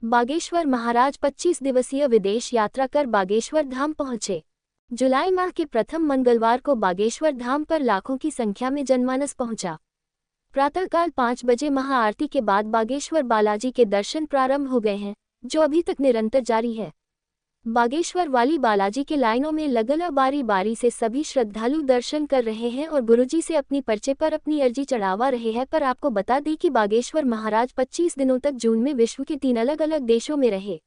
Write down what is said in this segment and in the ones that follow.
बागेश्वर महाराज 25 दिवसीय विदेश यात्रा कर बागेश्वर धाम पहुंचे। जुलाई माह के प्रथम मंगलवार को बागेश्वर धाम पर लाखों की संख्या में जनमानस पहुंचा। प्रातःकाल 5 बजे महाआरती के बाद बागेश्वर बालाजी के दर्शन प्रारंभ हो गए हैं, जो अभी तक निरंतर जारी है। बागेश्वर वाली बालाजी के लाइनों में लगल बारी बारी से सभी श्रद्धालु दर्शन कर रहे हैं और गुरुजी से अपनी पर्चे पर अपनी अर्जी चढ़ावा रहे हैं। पर आपको बता दें कि बागेश्वर महाराज 25 दिनों तक जून में विश्व के 3 अलग अलग देशों में रहे।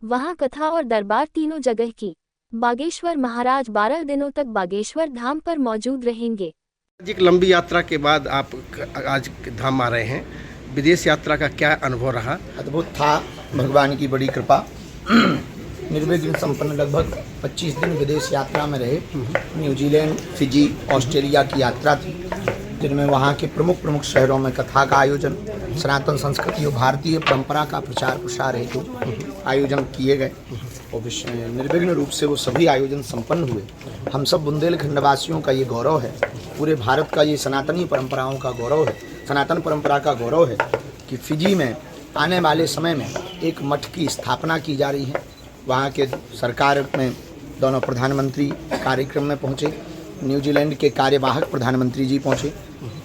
वहां कथा और दरबार तीनों जगह की। बागेश्वर महाराज 12 दिनों तक बागेश्वर धाम पर मौजूद रहेंगे। एक लंबी यात्रा के बाद आप आज धाम आ रहे हैं। विदेश यात्रा का क्या अनुभव रहा? अद्भुत था, भगवान की बड़ी कृपा। निर्विघ्न संपन्न लगभग 25 दिन विदेश यात्रा में रहे। न्यूजीलैंड, फिजी, ऑस्ट्रेलिया की यात्रा थी, जिनमें वहाँ के प्रमुख शहरों में कथा का आयोजन, सनातन संस्कृति और भारतीय परंपरा का प्रचार प्रसार हेतु आयोजन किए गए और निर्विघ्न रूप से वो सभी आयोजन संपन्न हुए। हम सब बुंदेलखंड वासियों का ये गौरव है, पूरे भारत का ये सनातनी परंपराओं का गौरव है, सनातन परंपरा का गौरव है कि फिजी में आने वाले समय में एक मठ की स्थापना की जा रही है। वहाँ के सरकार में दोनों प्रधानमंत्री कार्यक्रम में पहुँचे। न्यूजीलैंड के कार्यवाहक प्रधानमंत्री जी पहुँचे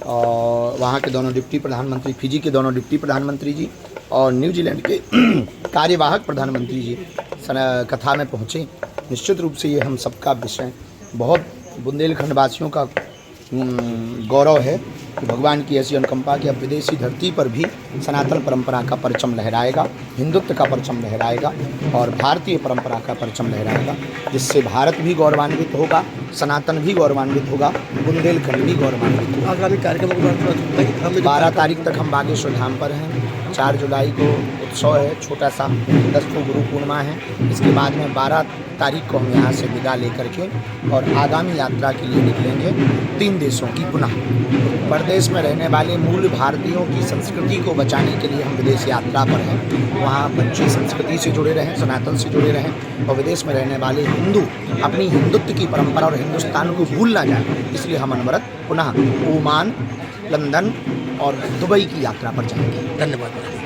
और वहाँ के दोनों डिप्टी प्रधानमंत्री, फिजी के दोनों डिप्टी प्रधानमंत्री जी और न्यूजीलैंड के कार्यवाहक प्रधानमंत्री जी कथा में पहुँचे। निश्चित रूप से ये हम सबका विषय बहुत बुंदेलखंड वासियों का गौरव है कि भगवान की ऐसी अनुकंपा कि अब विदेशी धरती पर भी सनातन परंपरा का परचम लहराएगा, हिंदुत्व का परचम लहराएगा और भारतीय परंपरा का परचम लहराएगा, जिससे भारत भी गौरवान्वित होगा, सनातन भी गौरवान्वित होगा, बुंदेलखंड भी गौरवान्वित होगा। आगामी कार्यक्रम 12 तारीख तक हम बागेश्वर धाम पर हैं। 4 जुलाई को उत्सव है, छोटा सा 10 को गुरु पूर्णिमा है। इसके बाद में 12 तारीख को हम यहाँ से विदा लेकर के और आगामी यात्रा के लिए निकलेंगे 3 देशों की पुनः। प्रदेश में रहने वाले मूल भारतीयों की संस्कृति को बचाने के लिए हम विदेश यात्रा पर हैं। वहाँ बच्चे संस्कृति से जुड़े रहें, सनातन से जुड़े रहें और विदेश में रहने वाले हिंदू अपनी हिंदुत्व की परंपरा और हिंदुस्तान को भूल ना जाए। इसलिए हम अनवरत पुनः ओमान, लंदन और दुबई की यात्रा पर जाएंगे। धन्यवाद।